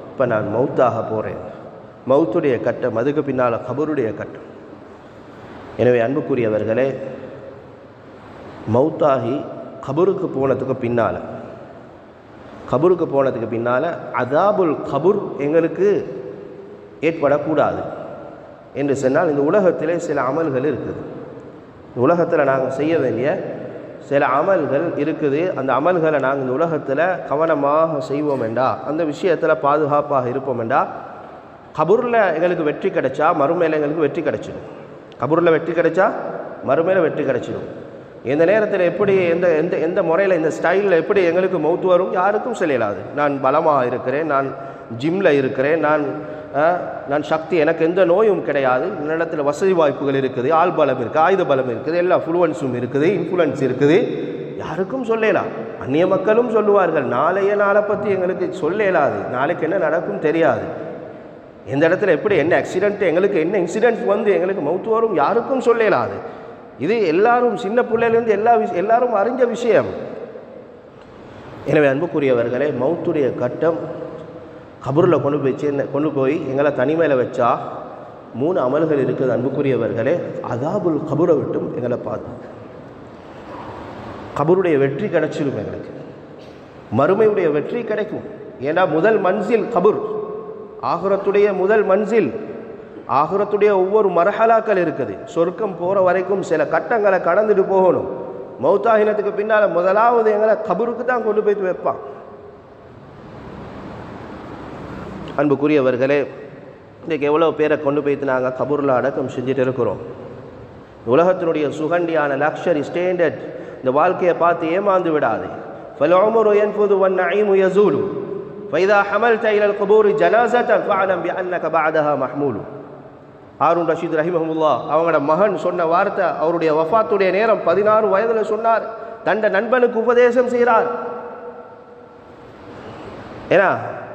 இப்போ நான் மௌத்தாக போகிறேன், மௌத்துடைய கட்டம், அதுக்கு பின்னால் கபருடைய கட்டம். எனவே அன்புக்குரியவர்களே, மௌத்தாகி கபருக்கு போனதுக்கு பின்னால் அதாபுல் கபுர் எங்களுக்கு ஏற்படக்கூடாது என்று சொன்னால், இந்த உலகத்திலே சில அமல்கள் இருக்குது. இந்த உலகத்தில் நாங்கள் செய்ய வேண்டிய சில அமல்கள் இருக்குது. அந்த அமல்களை நாங்கள் இந்த உலகத்தில் கவனமாக செய்வோம் என்றா, அந்த விஷயத்தில் பாதுகாப்பாக இருப்போம் என்றா, கபூரில் எங்களுக்கு வெற்றி கிடைச்சா மறுமையில் எங்களுக்கு வெற்றி கிடைச்சிடும். கபூரில் வெற்றி கிடைச்சா மறுமையில் வெற்றி கிடைச்சிடும். எந்த நேரத்தில் எப்படி எந்த எந்த எந்த முறையில் இந்த ஸ்டைலில் எப்படி எங்களுக்கு மௌத்து வரும் யாருக்கும் சொல்லலாது. நான் பலமாக இருக்கிறேன், நான் ஜிம்மில் இருக்கிறேன், நான் சக்தி, எனக்கு எந்த நோயும் கிடையாது, என்னிடத்தில் வசதி வாய்ப்புகள் இருக்குது, ஆள் பலம் இருக்குது, ஆயுத பலம் இருக்குது, எல்லா ஃப்ளூவன்ஸும் இருக்குது, இன்ஃப்ளூயன்ஸ் இருக்குது, யாருக்கும் சொல்லலாம். அந்நிய மக்களும் சொல்லுவார்கள், நாளைய நாளை பற்றி எங்களுக்கு சொல்லலாது, நாளைக்கு என்ன நடக்கும் தெரியாது, எந்த இடத்துல எப்படி என்ன ஆக்சிடென்ட், எங்களுக்கு என்ன இன்சிடென்ட் வந்து எங்களுக்கு மௌத்து வரும் யாருக்கும் சொல்லலாது. இது எல்லாரும் சின்ன பிள்ளையிலேருந்து எல்லாரும் அறிஞ்ச விஷயம். எனவே அன்புக்குரியவர்களே, மௌத்துடைய கட்டம் கபூரில் கொண்டு போய் எங்களை தனிமையில் வச்சா 3 அமல்கள் இருக்குது. அன்புக்குரியவர்களே, அதாபுல் கபூரை விட்டும் எங்களை பார்த்து கபூருடைய வெற்றி கிடைச்சிடும், எங்களுக்கு மறுமையுடைய வெற்றி கிடைக்கும். ஏன்னா முதல் மன்சில் கபூர், ஆகிரத்துடைய முதல் மன்சில், ஆகிரத்துடைய ஒவ்வொரு மரஹலாக்கள் இருக்குது. சொர்க்கம் போகிற வரைக்கும் சில கட்டங்களை கடந்துட்டு போகணும். மௌத்தாகினத்துக்கு பின்னால் முதலாவது எங்களை கபூருக்கு தான் கொண்டு போய் வைப்பான். அன்புக்குரியவர்களே, இன்றைக்கு எவ்வளோ பேரை கொண்டு போய்த்து நாங்கள் கபூரில் அடக்கம் செஞ்சுட்டு இருக்கிறோம். உலகத்தினுடைய சுகண்டியான லக்ஷரி ஸ்டாண்டர்ட் இந்த வாழ்க்கையை பார்த்து ஏமாந்து விடாது. فالعمر ينفذ والنعيم يزول فإذا حملت إلى القبور جنازة فاعلم بأنك بعدها محمول. ஹாரூன் ரஷீத் ரஹிமஹுல்லா அவங்களோட மகன் சொன்ன வார்த்தை, அவருடைய வஃபாத்துடைய நேரம் 16 வயதில் சொன்னார். தண்ட நண்பனுக்கு உபதேசம் செய்கிறார். ஏன்னா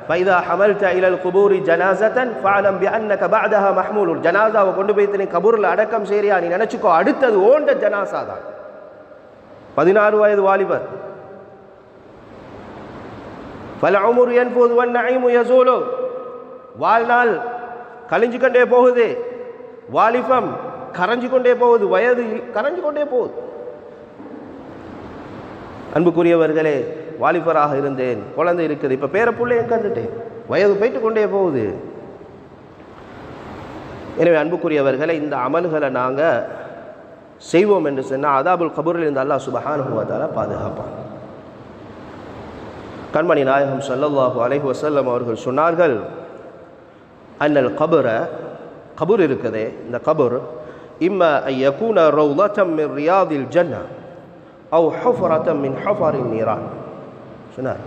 فإذا حملت إلى القبور جنازة فاعلم بأنك بعدها محمول. ஜனாசாவை கொண்டு போய் நீ கபூரில் அடக்கம் செய்றியா, நீ நினச்சிக்கோ அடுத்தது ஓண்ட ஜனாசா தான். 16 வயது வாலிபர். فالعمر ينفذ والنعيم يزول. வாழ்நாள் கழிஞ்சு கொண்டே போகுது, வாலிபம் கரைஞ்சு கொண்டே போகுது, வயது கரைஞ்சு கொண்டே போகுது. அன்புக்குரியவர்களே, வாலிபராக இருந்தேன், குழந்தை இருக்குது, இப்போ பேர பிள்ளையை கண்டுட்டேன், வயது போயிட்டு கொண்டே போகுது. எனவே அன்புக்குரியவர்களை, இந்த அமல்களை நாங்கள் செய்வோம் என்று சொன்னால் அதாபுல் கபூரில் இருந்து அல்லாஹ் சுப்ஹானஹு வ தஆலா பாதுகாப்பான். கண்மணி நாயகம் ஸல்லல்லாஹு அலைஹி வஸல்லம் அவர்கள் சொன்னார்கள், அன்னல் கபர, கபூர் இருக்குதே, இந்த கபூர் இம்மா யகூன ரௌலத்தம் மின் ரியாதில் ஜன்னா அவ் ஹுஃபரத்தம் மின் ஹுஃபரின் நீரான் சொன்னார்.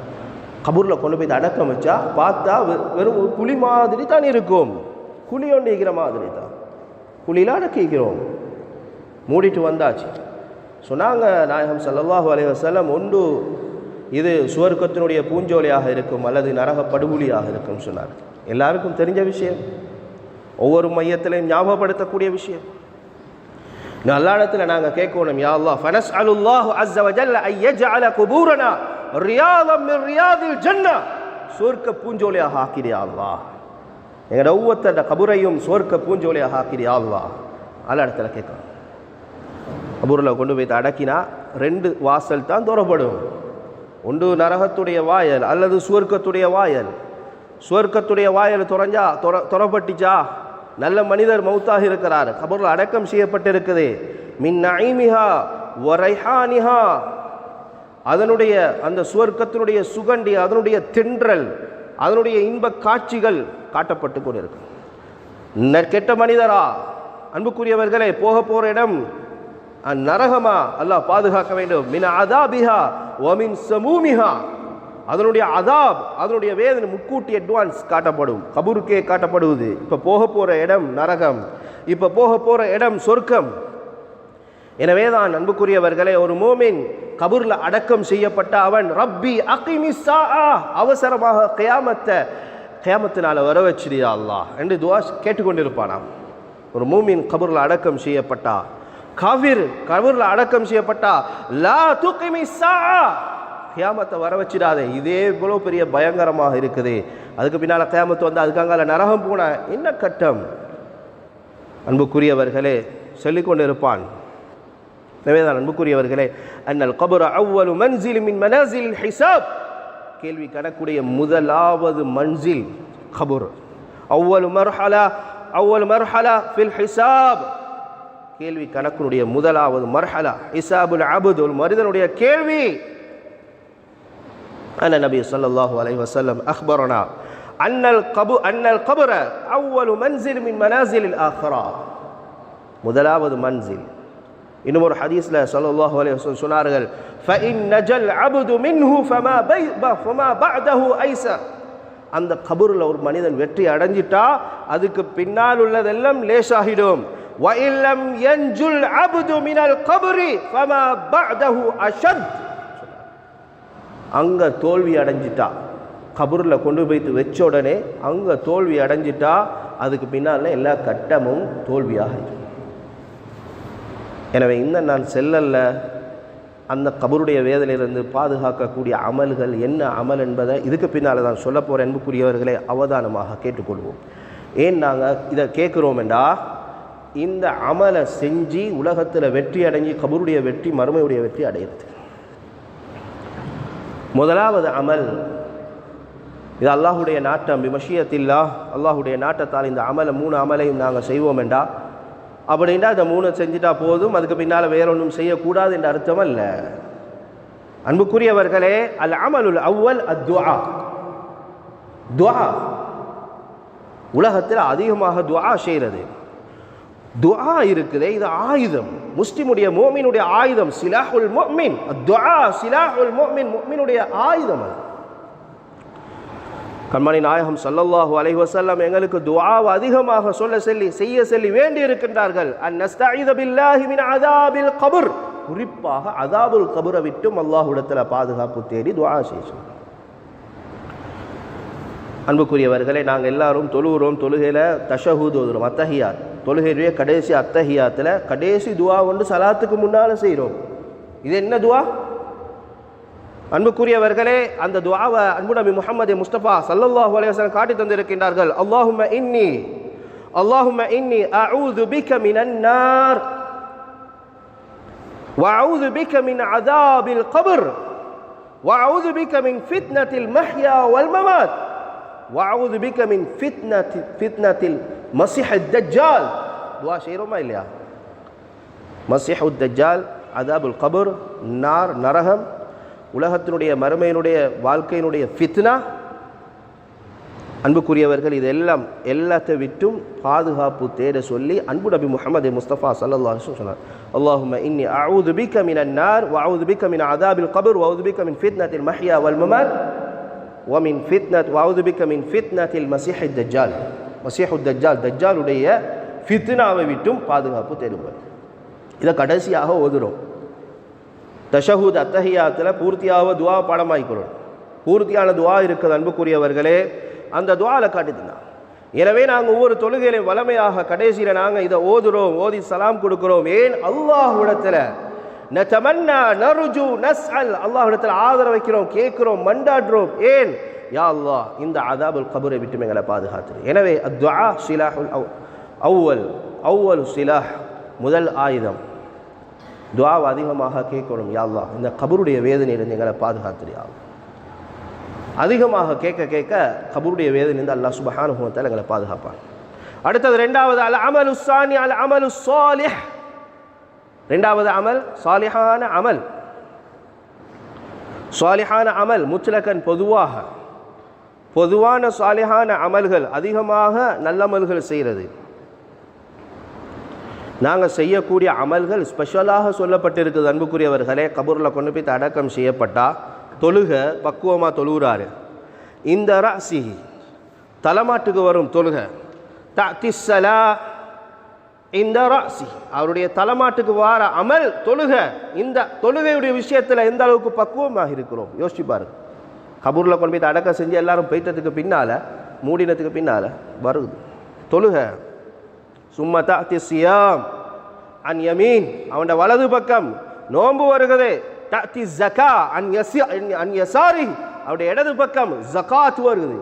கபூரில் கொண்டு போய் அடக்கம் வச்சா பார்த்தா வெறும் ஒரு குழி மாதிரி தான் இருக்கும், குழி ஒன்று இருக்கிற மாதிரி தான், குழியில் அடக்கிக்கிறோம், மூடிட்டு வந்தாச்சு. சொன்னாங்க நாயகம் ஸல்லல்லாஹு அலைஹி வஸல்லம், ஒன்று இது சுவர்க்கத்தினுடைய பூஞ்சோலையாக இருக்கும் அல்லது நரக படுகொலியாக இருக்கும் சொன்னார். எல்லாருக்கும் தெரிஞ்ச விஷயம், ஒவ்வொரு மையத்திலையும் ஞாபகப்படுத்தக்கூடிய விஷயம். நல்ல இடத்துல நாங்கள் கேட்கணும், யா அல்லாஹ் ஃபனஸ்அலுல்லாஹு அஸ்ஸ வஜல்ல அன் யஜ்அல குபூரனா ரியாதம் மின் ரியாதில் ஜன்னா, சுவர்க்க பூஞ்சோலையாக ஆக்கிறியா அல்லாஹ், எங்களோட ஒவ்வொருத்தோட கபூரையும் சுவர்க்க பூஞ்சோலையாக ஆக்கிறியா அல்லாஹ். நல்ல இடத்துல கேட்கணும். கபூரில் கொண்டு போய் அடக்கினா 2 வாசல் தான் தோறப்படும். ஒன்று நரகத்துடைய வாயல் அல்லது சுவர்க்கத்துடைய வாயல். சுவர்க்கத்துடைய வாயல் துறப்பட்டுச்சா, நல்ல மனிதர் மௌத்தாக இருக்கிறார், கபூரில் அடக்கம் செய்யப்பட்டிருக்குது, மின் நஈமிஹா வ ரைஹானிஹா, அதனுடைய அந்த சுவர்க்கத்தினுடைய சுகண்டி, அதனுடைய தென்றல், அதனுடைய இன்ப காட்சிகள் காட்டப்பட்டு கொண்டிருக்கு. கெட்ட மனிதரா அன்புக்குரியவர்களே, போக போகிற இடம் நரகமா, அல்லாஹ் பாதுகாக்க வேண்டும். மின் அதாபிஹா வ மின் சமூமிஹா, அதனுடைய அதாப், அதனுடைய வேதனை முன்கூட்டி அட்வான்ஸ் காட்டப்படும், கபூருக்கே காட்டப்படுவது. இப்போ போக போகிற இடம் நரகம், இப்போ போக போகிற இடம் சொர்க்கம். எனவே தான் அன்புக்குரியவர்களே, ஒரு மோமின் கபூரில் அடக்கம் செய்யப்பட்ட அவன் ரப்பி அகிமிஸ் ஸாஆ, அவசரமாக கியாமத்தினால வர வச்சிடியா அல்லாஹ் என்று துஆ கேட்டுக்கொண்டிருப்பானாம். ஒரு மூமின் கபூரில் அடக்கம் செய்யப்பட்டா, காஃபிர் கபூரில் அடக்கம் செய்யப்பட்டா, லா துகிமிஸ் ஸாஆ, கியாமத்தை வர வச்சிடாதே, இதே இவ்வளோ பெரிய பயங்கரமாக இருக்குது, அதுக்கு பின்னால் கியாமத்து வந்து அதுக்காக நரகம் போன என்ன கட்டம்? அன்புக்குரியவர்களே சொல்லிக்கொண்டு இருப்பான். எனவேதான் அன்புக்குரியவர்களே, அன்னல் கபர் அவ்வலு மன்சில் மின் மனாசில் ஹிசாப், கேள்வி கணக்குடைய முதலாவது மன்சில் கபர். அவ்வலு மர்ஹலா ஃபில் ஹிசாப், கேள்வி கணக்குடைய முதலாவது மர்ஹலா ஹிசாபுல் அப்து, ஒரு மனிதனுடைய கேள்வி. அன்ன நபி ஸல்லல்லாஹு அலைஹி வஸல்லம் அக்பரனா அன்னல் கபர அவ்வலு மன்சில் மின் மனாசிலில் ஆখিরা, முதலாவது மன்சில். இன்னும் ஒரு ஹதீஸ்ல ஸல்லல்லாஹு அலைஹி வஸல்லம் சொன்னார்கள், ஃபஇன் நஜல் அப்து மின்ஹு ஃபமா பஅதஹு ஐஸர், அந்த கபூரில் ஒரு மனிதன் வெற்றி அடைஞ்சிட்டா அதுக்கு பின்னால் உள்ளதெல்லாம் லேசாகிடும். வஇல்லம் யன்ஜுல் அப்து மினல் கபரி ஃபமா பஅதஹு அஷத், அங்க தோல்வி அடைஞ்சிட்டா, கபூரில் கொண்டு போய்த்து வச்ச உடனே அங்க தோல்வி அடைஞ்சிட்டா அதுக்கு பின்னால் எல்லா கட்டமும் தோல்வியாகிடும். எனவே இந்த நான் செல்லல்ல அந்த கபருடைய வேதனையிலிருந்து பாதுகாக்கக்கூடிய அமல்கள் என்ன அமல் என்பதை இதுக்கு பின்னால் தான் சொல்ல போகிற அன்புக்குரியவர்களை அவதானமாக கேட்டுக்கொள்வோம். ஏன் நாங்கள் இதை கேட்குறோம் என்றா, இந்த அமலை செஞ்சு உலகத்தில் வெற்றி அடைஞ்சி கபருடைய வெற்றி மறுமையுடைய வெற்றி அடைகிறது. முதலாவது அமல் இது அல்லாஹுடைய நாட்டம், பிமஷியத்தில்லா, அல்லாஹுடைய நாட்டத்தால் இந்த அமலை 3 அமலையும் நாங்கள் செய்வோம் என்றா, அப்படின்னா இந்த 3 செஞ்சுட்டா போதும், அதுக்கு பின்னால் வேற ஒன்றும் செய்யக்கூடாது என்ற அர்த்தம் அல்ல. அன்புக்குரியவர்களே, அல் அமலுல் அவ்வல் அத்துஆ, துஆ. உலகத்தில் அதிகமாக துஆ செய்கிறது. துஆ இருக்குதே, இது ஆயுதம், முஸ்லிமுடைய மோமினுடைய ஆயுதம். சிலாஹுல் முஃமின் அத்துஆ, சிலாஹுல் முஃமின், முஃமினுடைய ஆயுதம் அது. கண்மணி நாயகம் ஸல்லல்லாஹு அலைஹி வஸல்லம் எங்களுக்கு துஆவை அதிகமாக செய்ய சொல்லி வேண்டி இருக்கின்றார்கள். அன்னஸ்தஈத பில்லாஹி மின் அஸாபில் கபர், குறிப்பாக அஸாபுல் கபரை விட்டும் அல்லாஹ்விடத்தில் பாதுகாப்பு தேடி துஆ செய்யணும். அன்புக்குரியவர்களே, நாங்கள் எல்லாரும் தொழுகிறோம், தொழுகையில் தஷஹூத் ஓதுறோம், அத்தஹியாத், தொழுகையுடைய கடைசி அத்தஹியாத்தில் கடைசி துஆ கொண்டு சலாத்துக்கு முன்னால் செய்கிறோம். இது என்ன துஆ? அன்புக்குரியவர்களே, அந்த துஆவை அன்பு நபி முஹம்மது முஸ்தபா ஸல்லல்லாஹு அலைஹி வஸல்லம் காட்டி தந்திருக்கின்றார்கள். அல்லாஹும்ம இன்னி அஊது பிக மினன் நார் வ அஊது பிக மின் அஸாபில் கப்ர் வ அஊது பிக மின் ஃபித்னத்தில் மஹ்யா வல் மமாத் வ அஊது பிக மின் ஃபித்னத்தில் மஸீஹுத் தஜ்ஜால். துஆ செய்றோமா இல்லையா? மஸீஹுத் தஜ்ஜால், அஸாபுல் கப்ர், நார், நரகம், உலகத்தினுடைய மறுமையினுடைய வாழ்க்கையினுடைய ஃபித்னா. அன்புக்குரியவர்கள், இது எல்லாத்தை விட்டும் பாதுகாப்பு தேட சொல்லி அன்பு நபி முஹம்மது முஸ்தபா ஸல்லல்லாஹு அலைஹி வஸல்லம் சொன்னார். அல்லாஹும்ம இன்னி அஊது பிக மினன் நார் வ அஊது பிக மின் அஸாபில் கப்ர் வ அஊது பிக மின் ஃபித்னத்தில் மஹ்யா வல் மமாத் வ அஊது பிக மின் ஃபித்னத்தில் மஸீஹுத் தஜ்ஜால். மஸீஹுத் தஜ்ஜால், தஜ்ஜாலுடைய ஃபித்னாவை விட்டும் பாதுகாப்பு தேடுங்கள். இதை கடைசியாக ஓதுறோம். தஷஹூத் அத்தஹியாத்தில் பூர்த்தியாக துஆ பாடமாய்க்கிறோம். பூர்த்தியான துஆ இருக்குது அன்புக்குரியவர்களே, அந்த துஆவில் காட்டித்தந்தான். எனவே நாங்கள் ஒவ்வொரு தொழுகையிலையும் வளமையாக கடைசியில் நாங்கள் இதை ஓதுறோம், ஓதி சலாம் கொடுக்கிறோம். ஏன்? அல்லாஹ்விடத்தில் நதமன்னா நர்ஜு நஸ்அல், அல்லாஹ்விடத்தில் ஆதரவு வைக்கிறோம், கேட்கிறோம், மண்டாடுறோம். ஏன்? யா அல்லாஹ், இந்த அஸாபுல் கப்ரை விட்டு எங்களை பாதுகாத்துரு. எனவே அத்துஆ சிலாஹுல் அவ்வல் சிலாஹ், முதல் ஆயுதம். துஆவை அதிகமாக கேட்கணும். யா அல்லாஹ், இந்த கபருடைய வேதனையிலிருந்து எங்களை பாதுகாத்துரு. அதிகமாக கேட்க கபருடைய வேதனையிலிருந்து அல்லாஹ் சுப்ஹானஹு வ தஆலா எங்களை பாதுகாப்பான். அடுத்தது ரெண்டாவது அல் அமலு ஸானி அல் அமலு ஸாலிஹ். ரெண்டாவது அமல் சாலிஹான அமல். சாலிஹான அமல் முத்லகன், பொதுவான சாலிஹான அமல்கள், அதிகமாக நல்லமல்கள் செய்கிறது. நாங்கள் செய்யக்கூடிய அமல்கள் ஸ்பெஷலாக சொல்லப்பட்டிருக்குது அன்புக்குரியவர்களே. கபூரில் கொண்டு போய் அடக்கம் செய்யப்பட்டா தொழுக பக்குவமாக தொழுகிறாரு. இந்த ராசி தலைமாட்டுக்கு வரும் தொழுக, தஅத்திஸ்ஸலா இந்த ராசி, அவருடைய தலைமாட்டுக்கு வார அமல் தொழுக. இந்த தொழுகையுடைய விஷயத்தில் எந்த அளவுக்கு பக்குவமாக இருக்கிறோம் யோசிச்சு பாருங்க. கபூரில் கொண்டு போய் அடக்கம் செஞ்சு எல்லாரும் போயிட்டதுக்கு பின்னால், மூடினத்துக்கு பின்னால் வருது தொழுக. சும்மா தஅத்தி சியாம் அன் யமீன், அவனோட வலது பக்கம் நோன்பு வருகிறது. தஅதி ஸகா அன் யஸாரி, அவருடைய இடது பக்கம் ஜகாத் வருது.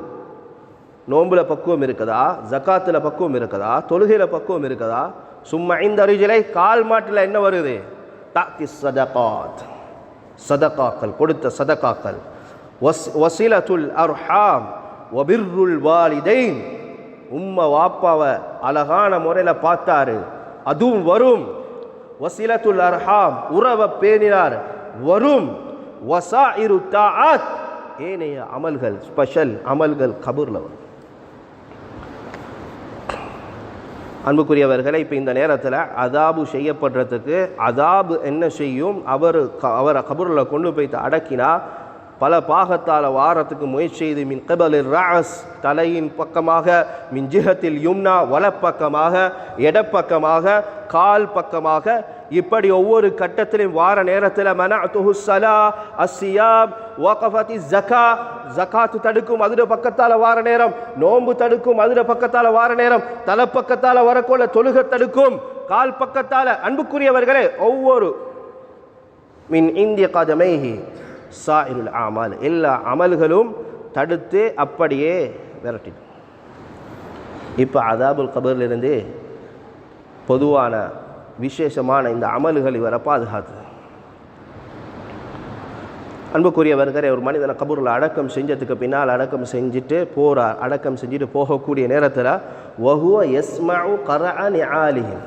நோம்புல பக்குவம் இருக்குதா, ஜகாத்துல பக்குவம் இருக்குதா, தொழுகையில பக்குவம் இருக்குதா? சும்மா இந்த ரிஜலை கால் மாட்டில் என்ன வருது? தஅதி ஸதகாத், சதகாக்கள், கொடுத்த சதகாக்கள். வசிலத்துல் அர்ஹாம் வபிர்ருல் வாலிதைன், உம்மா வாப்பாவை அழகான முறையில் பார்த்தாரு, அதுவும் வரும். வசிலத்துல் அர்ஹாம், உறவை பேணினார், வரும். வசாயிரு தாஆத், ஏனைய அமல்கள், ஸ்பெஷல் அமல்கள் கபூர்ல வரும். அன்புக்குரியவர்களை, இப்போ இந்த நேரத்தில் அதாபு செய்யப்படுறதுக்கு அதாபு என்ன செய்யும்? அவரை கபூரில் கொண்டு போய் அடக்கினா பல பாகத்தால் வாரத்துக்கு முயற்சி செய்து, மின் கபலில் ராஸ், தலையின் பக்கமாக, மின் ஜிஹத்தில் யும்னா, வலப்பக்கமாக, இடப்பக்கமாக, கால் பக்கமாக, இப்படி ஒவ்வொரு கட்டத்திலும் வார நேரத்தில் மனஅதுஹு ஸலா அஸ்ஸியாம் வகஃபதி ஸகா, ஜகாத்து தடுக்கும் அதிர பக்கத்தால் வார நேரம், நோன்பு தடுக்கும் அதிர பக்கத்தால் வார நேரம், தலைப்பக்கத்தால் வரக்கொள்ள தொழுகை தடுக்கும், கால் பக்கத்தால். அன்புக்குரியவர்களே, ஒவ்வொரு மின் இந்திய கதமைஹி சாயிருல் அமால், எல்லா அமல்களும் தடுத்து அப்படியே விரட்டிடும். இப்போ அதாபுல் கபரிலிருந்து பொதுவான விசேஷமான இந்த அமல்கள் இவரை பாதுகாத்து. அன்புக்குரியவர்களே, ஒரு மனிதனை கபூரில் அடக்கம் செஞ்சதுக்கு பின்னால் அடக்கம் செஞ்சுட்டு போகிறார். அடக்கம் செஞ்சுட்டு போகக்கூடிய நேரத்தில் வஹுவ யஸ்மஉ கரஅ நிஆலிஹிம்,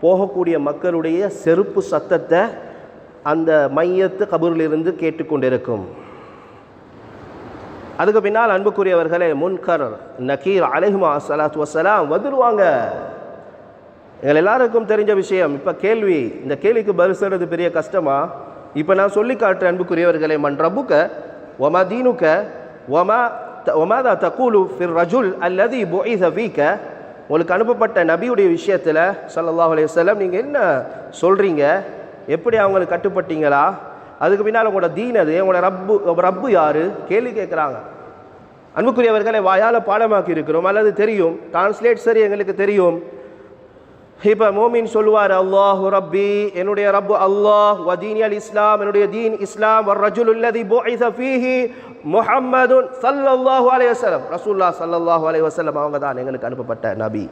போகக்கூடிய மக்களுடைய செருப்பு சத்தத்தை அந்த மையத்து கபூரிலிருந்து கேட்டுக்கொண்டிருக்கும். அதுக்கு பின்னால் அன்புக்குரியவர்களே, முன்கர் நக்கீர் அலைஹிமா ஸலாத்து வஸ்ஸலாம் வந்துடுவாங்க. எங்கள் எல்லாருக்கும் தெரிஞ்ச விஷயம். இப்போ கேள்வி, இந்த கேள்விக்கு பதில் சொல்கிறது பெரிய கஷ்டமா? இப்போ நான் சொல்லி காட்டுறேன். அன்புக்குரியவர்களே, மன் ரப்புக வமா தீனுக வமாதா தகூலு ஃபிர் ரஜுல் அல்லதி புஇஸ ஃபீக, உங்களுக்கு அனுப்பப்பட்ட நபியுடைய விஷயத்தில் ஸல்லல்லாஹு அலைஹி வஸல்லம் நீங்கள் என்ன சொல்கிறீங்க? எப்படி அவங்களுக்கு கட்டுப்பட்டீங்களா? அதுக்கு பின்னால் உங்களோட தீன் அது, உங்களோட ரப்பு யாரு? கேள்வி கேட்குறாங்க. அன்புக்குரியவர்களை, வாயால் பாடமாக்கி இருக்கிறோம் அல்லது தெரியும், டிரான்ஸ்லேட் சரி எங்களுக்கு தெரியும். இப்போ மோமின் சொல்லுவார், அல்லாஹு ரப்பி, என்னுடைய ரப்பு அல்லாஹ், வ தீனி அல் இஸ்லாம், என்னுடைய தீன் இஸ்லாம், வ ரஜுல் அல்லதி புஇஸ ஃபீஹி முஹம்மதுன் ஸல்லல்லாஹு அலைஹி வஸல்லம், ரசூலுல்லாஹ் ஸல்லல்லாஹு அலைஹி வஸல்லம் அவங்க தான் எங்களுக்கு அனுப்பப்பட்ட நபி.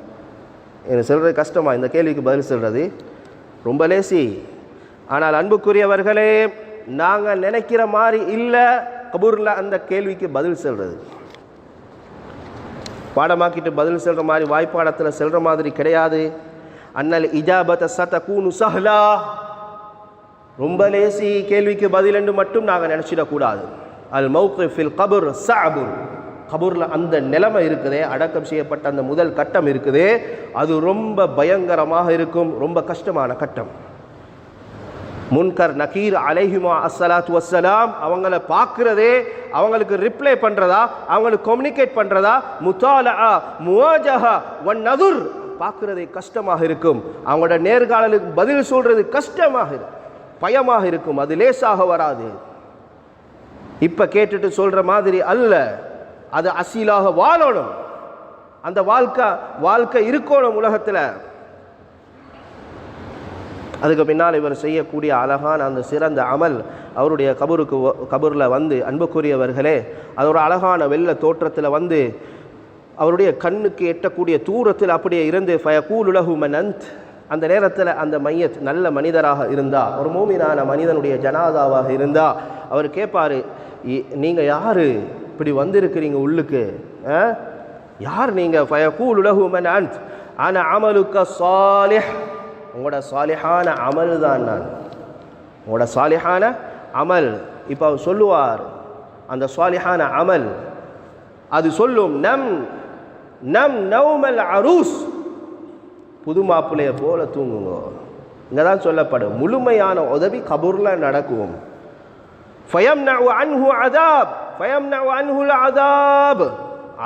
எனக்கு சொல்கிறது கஷ்டமா? இந்த கேள்விக்கு பதில் சொல்கிறது ரொம்ப லேசி. ஆனால் அன்புக்குரியவர்களே, நாங்கள் நினைக்கிற மாதிரி இல்லை கபூரில் அந்த கேள்விக்கு பதில் சொல்கிறது. பாடமாக்கிட்டு பதில் சொல்கிற மாதிரி, வாய்ப்பாடத்தில் சொல்கிற மாதிரி கிடையாது. அன்னல் இஜாபத சதகூனு சஹ்லா, ரொம்ப லேசி கேள்விக்கு பதில் என்று மட்டும் நாங்கள் நினச்சிடக்கூடாது. அல் மௌகிஃப் ஃபில் கபர் ஸஅபுன், கபூரில் அந்த நிலைமை இருக்குதே, அடக்கம் செய்யப்பட்ட அந்த முதல் கட்டம் இருக்குதே, அது ரொம்ப பயங்கரமாக இருக்கும், ரொம்ப கஷ்டமான கட்டம். முன்கர் நக்கீர் அலைஹிமா அஸ்ஸலாத்து வஸ்ஸலாம் அவங்கள பார்க்குறதே, அவங்களுக்கு ரிப்ளை பண்ணுறதா, அவங்களுக்கு கம்யூனிகேட் பண்ணுறதா, முத்தாலா முவாஜஹா வன் நதுர், பார்க்குறதே கஷ்டமாக இருக்கும். அவங்களோட நேர்காணலுக்கு பதில் சொல்கிறது கஷ்டமாக இருக்கும், பயமாக இருக்கும், அது லேசாக வராது. இப்போ கேட்டுட்டு சொல்கிற மாதிரி அல்ல, அது அசீலாக வாழணும், அந்த வாழ்க்கை இருக்கணும் உலகத்தில். அதுக்கு பின்னால் இவர் செய்யக்கூடிய அழகான அந்த சிறந்த அமல் அவருடைய கபூரில் வந்து, அன்புக்குரியவர்களே, அதோட அழகான வெள்ள தோற்றத்தில் வந்து அவருடைய கண்ணுக்கு எட்டக்கூடிய தூரத்தில் அப்படியே இருந்து ஃபயகூலு லஹு மன் அன்த், அந்த நேரத்தில் அந்த மையத் நல்ல மனிதராக இருந்தால், ஒரு மூமினான மனிதனுடைய ஜனாதாவாக இருந்தால் அவர் கேட்பார், நீங்கள் யார் இப்படி வந்திருக்கிறீங்க உள்ளுக்கு, யார் நீங்கள்? ஃபயகூலு லஹு மன் அன்த் அன அமலுக்க ஸாலிஹ், உங்களோட சாலிஹான அமல் தான் நான், உங்களோட சாலிஹான அமல். இப்போ அவர் சொல்லுவார், அந்த சாலிஹான அமல் அது சொல்லும், நம் நௌமல் அரூஸ், புது மாப்பிள்ளைய போல தூங்குங்க. இங்கே தான் சொல்லப்படும் முழுமையான உதவி கபூரில் நடக்கும். ஃபயம்னஉ அன்ஹு அதாப், ஃபயம்னஉ அன்ஹுல் அதாப்,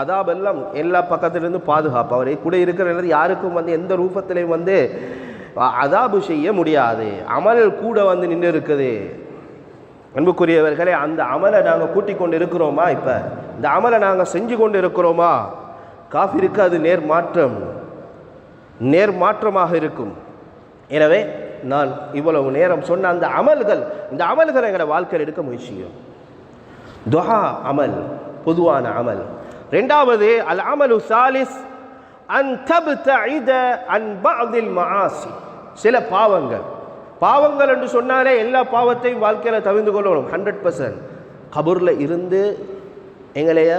அதாப் எல்லாம் எல்லா பக்கத்திலிருந்து பாதுகாப்பு. அவரை கூட இருக்கிற யாருக்கும் வந்து எந்த ரூபத்திலையும் வந்து அதாபு செய்ய முடியாது. அமல் கூட வந்து நின்று இருக்குது. அன்புக்குரியவர்களே, அந்த அமலை நாங்கள் கூட்டிக் கொண்டு இருக்கிறோமா? இப்போ இந்த அமலை நாங்கள் செஞ்சு கொண்டு இருக்கிறோமா? காஃபிருக்கு அது நேர்மாற்றமாக இருக்கும். எனவே நான் இவ்வளவு நேரம் சொன்ன அந்த அமல்கள், இந்த அமல்களை எங்களோட வாழ்க்கையில் எடுக்க முயற்சியும். துஆ அமல், பொதுவான அமல். ரெண்டாவது அல் அமலு சாலிஸ் அன் தப்தஇத அன் பஅதில் மஆசி. சில பாவங்கள் என்று சொன்னாலே எல்லா பாவத்தையும் வாழ்க்கையில் தவிர்த்து கொள்ளணும் 100%. கபூரில் இருந்து எங்களைய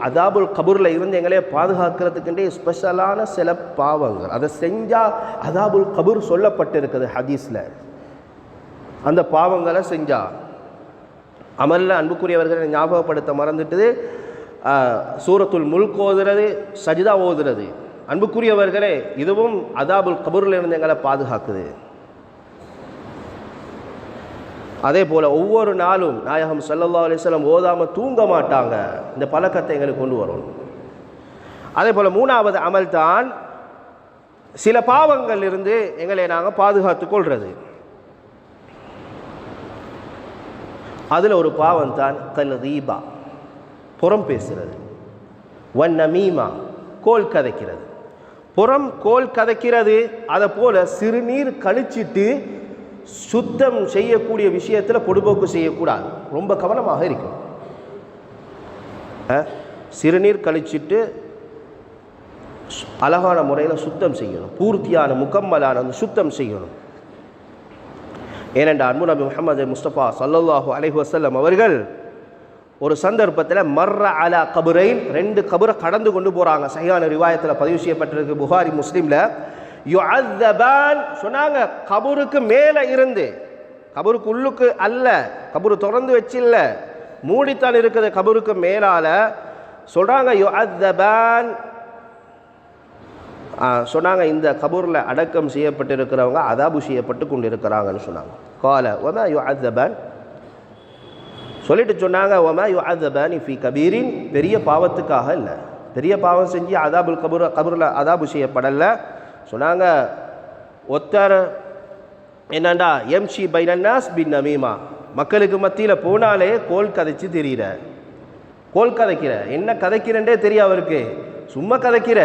அதாபுல் கபூரில் இருந்து எங்களைய பாதுகாக்கிறதுக்குண்டே ஸ்பெஷலான சில பாவங்கள், அதை செஞ்சால் அதாபுல் கபூர் சொல்லப்பட்டிருக்குது ஹதீஸில். அந்த பாவங்களை செஞ்சா அமலில் அன்புக்குரியவர்களை ஞாபகப்படுத்த மறந்துட்டு சூரத்துல் முல்க் ஓதுறது, சஜிதா ஓதுறது. அன்புக்குரியவர்களே, இதுவும் அதாபுல் கபூரில் இருந்து எங்களை பாதுகாக்குது. அதே போல் ஒவ்வொரு நாளும் நாயகம் ஸல்லல்லாஹு அலைஹி வஸல்லம் ஓதாமல் தூங்க மாட்டாங்க. இந்த பழக்கத்தை எங்களுக்கு கொண்டு வரணும். அதே போல் மூணாவது அமல் தான் சில பாவங்கள் இருந்து எங்களை நாங்கள் பாதுகாத்து கொள்வது. அதில் ஒரு பாவம் தான் கல் ரீபா, புறம் பேசுறது, வன் நமீமா, கோல் கதைக்கிறது. கோல் கதைக்கிறது. அதை போல சிறுநீர் கழிச்சிட்டு சுத்தம் செய்யக்கூடிய விஷயத்தில் பொடுபோக்கு செய்யக்கூடாது. ரொம்ப கவனமாக இருக்கும். சிறுநீர் கழிச்சிட்டு அழகான முறையில் சுத்தம் செய்யணும், பூர்த்தியான முக்கம்மலான அந்த சுத்தம் செய்யணும். ஏனென்றால் அன்பு நபி முஹம்மது முஸ்தபா ஸல்லல்லாஹு அலைஹி வஸல்லம் அவர்கள் ஒரு சந்தர்ப்பத்தில் மர்ர அலா கபுரைன், 2 கபரை கடந்து கொண்டு போகிறாங்க. சஹீஹான ரிவாயத்தில் பதிவு செய்யப்பட்டிருக்கு, புகாரி முஸ்லிமில். யுஅzzபான் சொன்னாங்க, கபருக்கு மேலே இருந்து, கபருக்கு உள்ளுக்கு அல்ல, கபரு திறந்து வச்சில்ல, மூடித்தான் இருக்குது, கபருக்கு மேலால சொல்கிறாங்க. யுஅzzபான் சொன்னாங்க, இந்த கபூரில் அடக்கம் செய்யப்பட்டிருக்கிறவங்க அதாபு செய்யப்பட்டு கொண்டு இருக்கிறாங்கன்னு சொன்னாங்க. கால வமா யுஅzzபான் சொல்லிட்டு சொன்னாங்க, வமா யுஅzzபானி ஃபீ கபீரின், பெரிய பாவத்துக்காக இல்லை, பெரிய பாவம் செஞ்சு அதாபுல் கபூரில் அதாபு செய்யப்படலை சொன்னாங்க. ஒத்தர் என்னண்டா எம்ஷி பைனன்னாஸ் பின் நமீமா, மக்களுக்கு மத்தியில் போனாலே கோல் கதைச்சு தெரிகிற, கோல் கதைக்கிற, என்ன கதைக்கிறேன்டே தெரியும் அவருக்கு, சும்மா கதைக்கிற,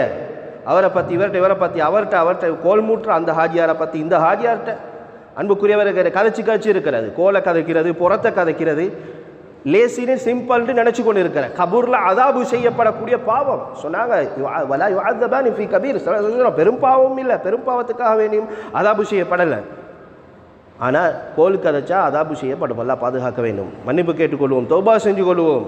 அவரை பற்றி இவரை பற்றி அவர்கிட்ட கோல் மூட்டுற, அந்த ஹாஜியாரை பற்றி இந்த ஹாஜியார்கிட்ட. அன்புக்குரியவரை கதைச்சு இருக்கிறது, கோலை கதைக்கிறது, புறத்தை கதைக்கிறது, லேசின்னு சிம்பிள்னு நினச்சி கொண்டு இருக்கிற கபூரில் அதாபு செய்யப்படக்கூடிய பாவம். சொன்னாங்க வலா யுஅzzபானி ஃபீ கபீர், பெரும் பாவமும் இல்லை, பெரும் பாவத்துக்காக வேண்டியும் அதாபு செய்யப்படலை. ஆனால் கோல் கதைச்சா அதாபு செய்யப்படும். அல்லாஹ் பாதுகாக்க வேண்டும். மன்னிப்பு கேட்டுக்கொள்வோம், தௌபா செஞ்சு கொள்வோம்.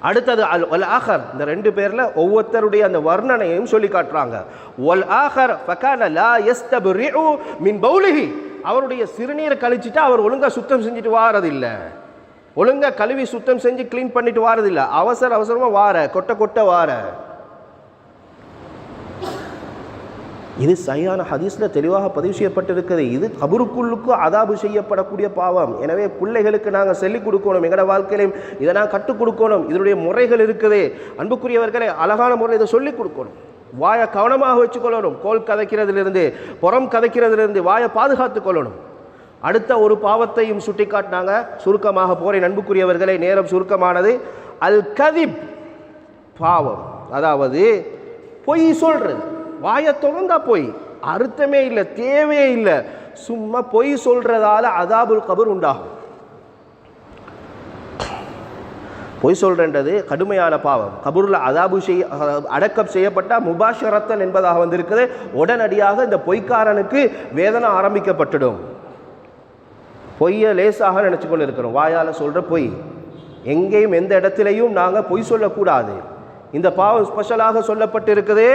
அடுத்தது அல் ஆஹர், இந்த 2 பேரில் ஒவ்வொருத்தருடைய அந்த வர்ணனையையும் சொல்லி காட்டுறாங்க. வல் ஆஹர் ஃபகான லா யஸ்தப்ரிஉ மின் பௌலிஹி, அவருடைய சிறுநீரை கழிச்சிட்டு அவர் ஒழுங்காக சுத்தம் செஞ்சுட்டு வாரதில்லை, ஒழுங்காக கழுவி சுத்தம் செஞ்சு க்ளீன் பண்ணிட்டு வாரதில்லை, அவசரமாக வார, கொட்ட வார. இது சஹீஹான ஹதீஸில் தெளிவாக பதிவு செய்யப்பட்டிருக்குது. இது கபருக்குள்ளுக்கு அதாபு செய்யப்படக்கூடிய பாவம். எனவே பிள்ளைகளுக்கு நாங்கள் சொல்லிக் கொடுக்கணும், எங்களோட வாழ்க்கையிலையும் இதை நாங்கள் கற்றுக் கொடுக்கணும். இதனுடைய முறைகள் இருக்குது. அன்புக்குரியவர்களை அழகான முறையில் இதை சொல்லிக் கொடுக்கணும். வாயை கவனமாக வச்சுக்கொள்ளணும். கோல் கதைக்கிறதுலேருந்து, புறம் கதைக்கிறதுலேருந்து வாயை பாதுகாத்து கொள்ளணும். அடுத்த ஒரு பாவத்தையும் சுட்டி காட்டினாங்க. சுருக்கமாக போறேன் அன்புக்குரியவர்களை, நேரம் சுருக்கமானது. அல் கதிப் பாவம், அதாவது பொய் சொல்றது. வாயை திறந்தா பொய், அர்த்தமே இல்லை, தேவையே இல்லை, சும்மா பொய் சொல்றதால அதாபுல் கபர் உண்டாகும். பொய் சொல்றன்றது கடுமையான பாவம். கபூரில் அதாபு அடக்கம் செய்யப்பட்டால் முபாஷரத்தன் என்பதாக வந்திருக்குது. உடனடியாக இந்த பொய்க்காரனுக்கு வேதனை ஆரம்பிக்கப்பட்டுடும். பொய்யை லேசாக நினச்சி கொண்டு இருக்கிறோம். வாயால் சொல்கிற பொய், எங்கேயும் எந்த இடத்துலையும் நாங்கள் பொய் சொல்லக்கூடாது. இந்த பாவம் ஸ்பெஷலாக சொல்லப்பட்டு இருக்குது,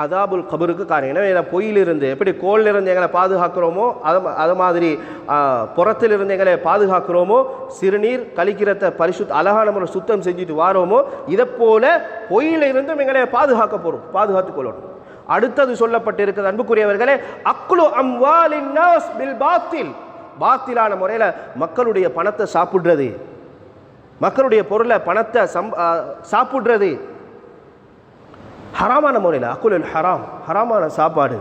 அதாபுல் கபருக்கு காரணம். எனவே பொய்யிலிருந்து எப்படி கோலிலிருந்து எங்களை பாதுகாக்கிறோமோ அது மாதிரி புறத்திலிருந்து எங்களை பாதுகாக்கிறோமோ, சிறுநீர் கழிக்கிறத அழகான முறை சுத்தம் செஞ்சுட்டு வாரோமோ, இதை போல பொய்யிலிருந்தும் எங்களை பாதுகாத்துக் கொள்ளணும். அடுத்தது சொல்லப்பட்டிருக்கிறது அன்புக்குரியவர்களே, அக்லு அம்வாலின் நாஸ் பில் பாத்தில், பாத்திலான முறையில் மக்களுடைய பணத்தை சாப்பிடுறது, மக்களுடைய பொருளை பணத்தை சாப்பிடுறது ஹராமான முறையில். அக்குலுல் ஹராம், ஹராமான சாப்பாடு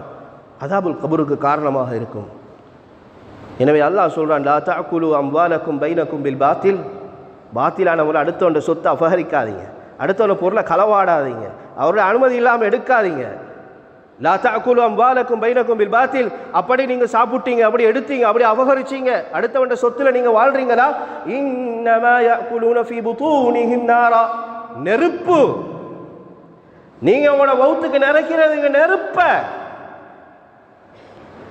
அதாபுல் கபருக்கு காரணமாக இருக்கும். எனவே அல்லாஹ் சொல்றான், லா தஅகுலு அம்வாலக்கும் பைனக்கும் பில் பாத்தில், பாத்திலான முறை அடுத்தவண்ட சொத்தை அபகரிக்காதீங்க, அடுத்தவண்ட பொருளை களவாடாதீங்க, அவருடைய அனுமதி இல்லாமல் எடுக்காதீங்க. லா தஅகுலு அம்வாலக்கும் பைனக்கும் பில் பாத்தில். அப்படி நீங்க சாப்பிட்டீங்க, அப்படி எடுத்தீங்க, அப்படி அபகரிச்சீங்க, அடுத்தவண்ட சொத்துல நீங்க வாழ்றீங்களா? இன்னமா யாகுலூன ஃபீ புதூனிஹிம் நாரா. நெருப்பு. நீங்க உங்களோட வவுத்துக்கு நிறைக்கிறதுங்க நெருப்ப.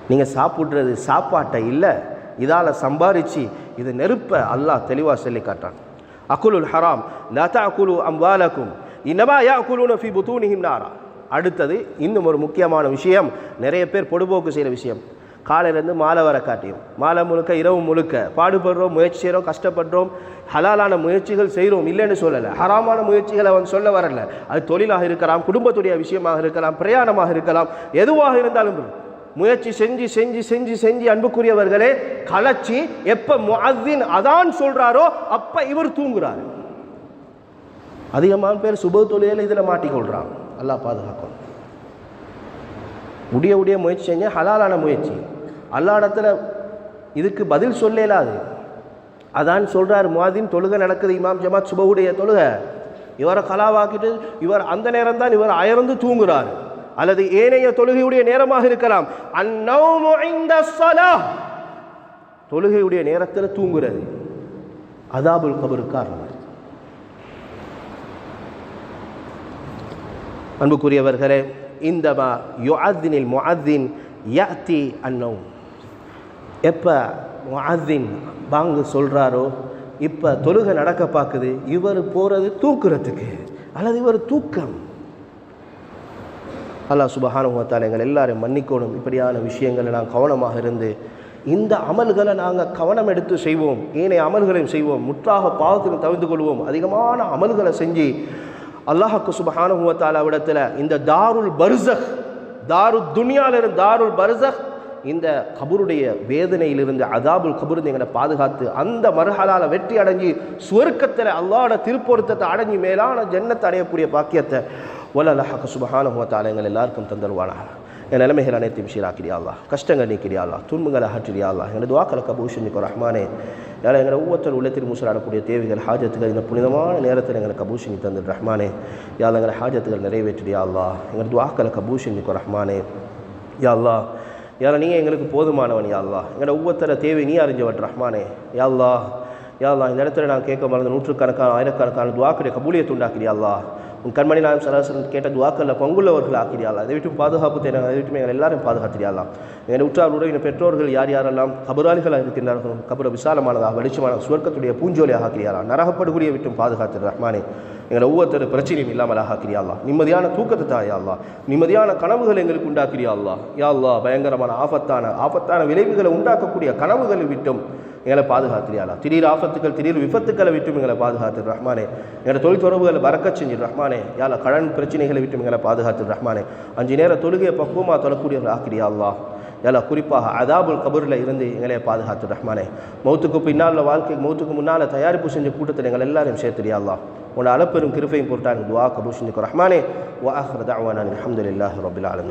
நீங்க சாப்பிடுறது சாப்பாட்டை இல்ல, இதால சம்பாரிச்சு இது நெருப்ப அல்லாஹ் தெளிவா சொல்லி காட்டான். அகுலுல் ஹராம் லா தஅகுலு அம்வாலக்கும் இன்னமா யாகுலூன ஃபீ புதூனிஹிம் நாரா. அடுத்தது இன்னும் ஒரு முக்கியமான விஷயம், நிறைய பேர் பொடுபோக்கு செய்கிற விஷயம். காலையிலேருந்து மாலை வர காட்டியும், மாலை முழுக்க இரவு முழுக்க பாடுபடுறோம், முயற்சி செய்கிறோம், கஷ்டப்படுறோம், ஹலாலான முயற்சிகள் செய்கிறோம், இல்லைன்னு சொல்லலை. ஹராமான முயற்சிகளை அவன் சொல்ல வரல. அது தொழிலாக இருக்கலாம், குடும்பத்துடைய விஷயமாக இருக்கலாம், பிரயாணமாக இருக்கலாம், எதுவாக இருந்தாலும் முயற்சி செஞ்சு செஞ்சு செஞ்சு செஞ்சு அன்புக்குரியவர்களே கலச்சி எப்ப முஅத்தின் அதான் சொல்றாரோ அப்ப இவர் தூங்குறாரு. அதிகமான பேர் சுப தொழில இதில் மாட்டிக்கொள்றான். அல்லாஹ் பாதுகாக்கும். உடைய முயற்சி செஞ்ச ஹலாலான முயற்சி, அல்லா இடத்துல இதுக்கு பதில் சொல்லலாது. அதான் சொல்றார் முஅத்தின், தொழுகை நடக்குது, இமாம் ஜமாத் சுபஹுடைய தொழுகை, இவரை கலாவாக்கிட்டு இவர் அந்த நேரம் தான் இவர் அயர்ந்து தூங்குறார், அல்லது ஏனைய தொழுகையுடைய நேரமாக இருக்கலாம். அன்னௌமு இன்த ஸலாஹ், தொழுகையுடைய நேரத்தில் தூங்குறது அதாபுல் கபருக்கு காரணம். அன்புக்குரியவர்களே, இந்தமா யுஅத்தினில் முஅத்தின் யஅதி அன்னௌம். எப்போ முஅத்தின் பாங்கு சொல்கிறாரோ இப்போ தொழுகை நடக்க பார்க்குது, இவர் போகிறது தூக்குறதுக்கு, அல்லது இவர் தூக்கம். அல்லாஹ் சுப்ஹானஹு வ தஆலா எங்கள் எல்லாரையும் மன்னிக்கணும். இப்படியான விஷயங்களை நாங்கள் கவனமாக இருந்து இந்த அமல்களை நாங்கள் கவனம் எடுத்து செய்வோம், ஏனைய அமல்களையும் செய்வோம், முற்றாக பாவத்தில் தவிர்த்து கொள்வோம். அதிகமான அமல்களை செஞ்சு அல்லாஹ்வுக்கு சுப்ஹானஹு வ தஆலா விடத்தில் இந்த தாருல் பர்ஸக், தாரு துன்யாவிலிருந்து தாருல் பர்ஸக், இந்த கபருடைய வேதனையிலிருந்து அதாபுல் கபூர் எங்களை பாதுகாத்து அந்த மர்ஹலால வெற்றி அடைஞ்சி சுவர்க்கத்தில் அல்லாஹ்வோட திருப்பொருத்தத்தை அடைஞ்சி மேலான ஜன்னத்தை அடையக்கூடிய பாக்கியத்தை வல்லல்லாஹ் சுப்ஹானஹு வ தஆலா எங்கள் எல்லாருக்கும் தந்தருவானாக. என் நிலைமைகள் அனைத்தையும் சீராக்கிறியா அல்லாஹ், கஷ்டங்கள் நீக்கிறியா அல்லாஹ், துன்பங்களை அகற்றியா அல்லாஹ், எங்களை துஆக்களை கபூல் செஞ்சுக்கோ ரஹ்மானே. யாரை எங்களை ஒவ்வொருத்தர் உள்ளத்தில் மூசலாடக்கூடிய தேவைகள் ஹாஜத்துகள் இந்த புனிதமான நேரத்தில் எங்களை கபூல் செஞ்சு தந்து ரஹ்மானே. யார் எங்களை ஹாஜத்துகள் நிறைவேற்றியா அல்லாஹ், எங்களை துஆக்களை கபூல் செஞ்சுக்கோ ரஹ்மானே. யா அல்லாஹ், யாரை நீங்கள் எங்களுக்கு போதுமானவன் யா அல்லாஹ், எங்களோட ஒவ்வொருத்தர தேவை நீ அறிஞ்சவன் ரஹ்மானே. யா அல்லாஹ், யா அல்லாஹ், இந்த இடத்துல நான் கேட்க மறந்த நூற்றுக்கணக்கான ஆயிரக்கணக்கான துஆக்களுடைய கபூலியத்தை உண்டாக்கிறியா அல்லாஹ். உன் கண்மணி நாயம் சராசரன் கேட்ட துஆக்களில் பங்குள்ளவர்கள் ஆக்கிறியாளா. அதை விட்டும் பாதுகாப்பு தேவை, அதை விட்டும் எங்கள் எல்லாரும் பாதுகாத்திரியாலாம். எங்கள் உற்றார் உறவினர் பெற்றோர்கள் யார் யாரெல்லாம் கபராளிகளாக இருக்கின்றார்கள், கபர விசாலமானதாக வெளிச்சமான சுவர்க்கத்துடைய பூஞ்சோலியாக ஆக்கிறியாளா. நரகப்படுகூடிய விட்டும் பாதுகாத்து ரஹ்மானே. எங்களை ஒவ்வொருத்தர் பிரச்சனையும் இல்லாமல் ஆக்கிறியா அல்லாஹ். நிம்மதியான தூக்கத்தை தாயா அல்லாஹ், நிம்மதியான கனவுகள் எங்களுக்கு உண்டாக்கிறியா அல்லாஹ். யா அல்லாஹ், பயங்கரமான ஆபத்தான விளைவுகளை உண்டாக்கக்கூடிய கனவுகளை விட்டும் எங்களை பாதுகாத்திரியாளா. திடீர் ஆபத்துக்கள் திடீர் விபத்துக்களை விட்டும் எங்களை பாதுகாத்து ரஹ்மானே. எங்களை தொழில் தொடர்புகளை பறக்கச் செஞ்சு ரஹ்மானே. யால கடன் பிரச்சனைகளை விட்டும் எங்களை பாதுகாத்து ரஹ்மானே. 5 நேர தொழுகையை பக்குவமாக தொழக்கூடியவர்கள் ஆக்கிறியா அல்லாஹ். யால குறிப்பாக அதாபுல் கபூரில் இருந்து எங்களை பாதுகாத்து ரஹ்மானே. மௌத்துக்கு பின்னால் வாழ்க்கை, மௌத்துக்கு முன்னால் தயாரிப்பு செஞ்ச கூட்டத்தில் எங்கள் எல்லாரையும் சேர்த்துறியா அல்லாஹ். உன்னோட அளப்பெரும் கிருபையும் பொருட்டாங்க துஆ கபூல் செஞ்சுக்கோ ரஹ்மானே. வ ஆஹிரு தஅவானா அல்ஹம்துலில்லாஹி ரப்பில் ஆலமீன்.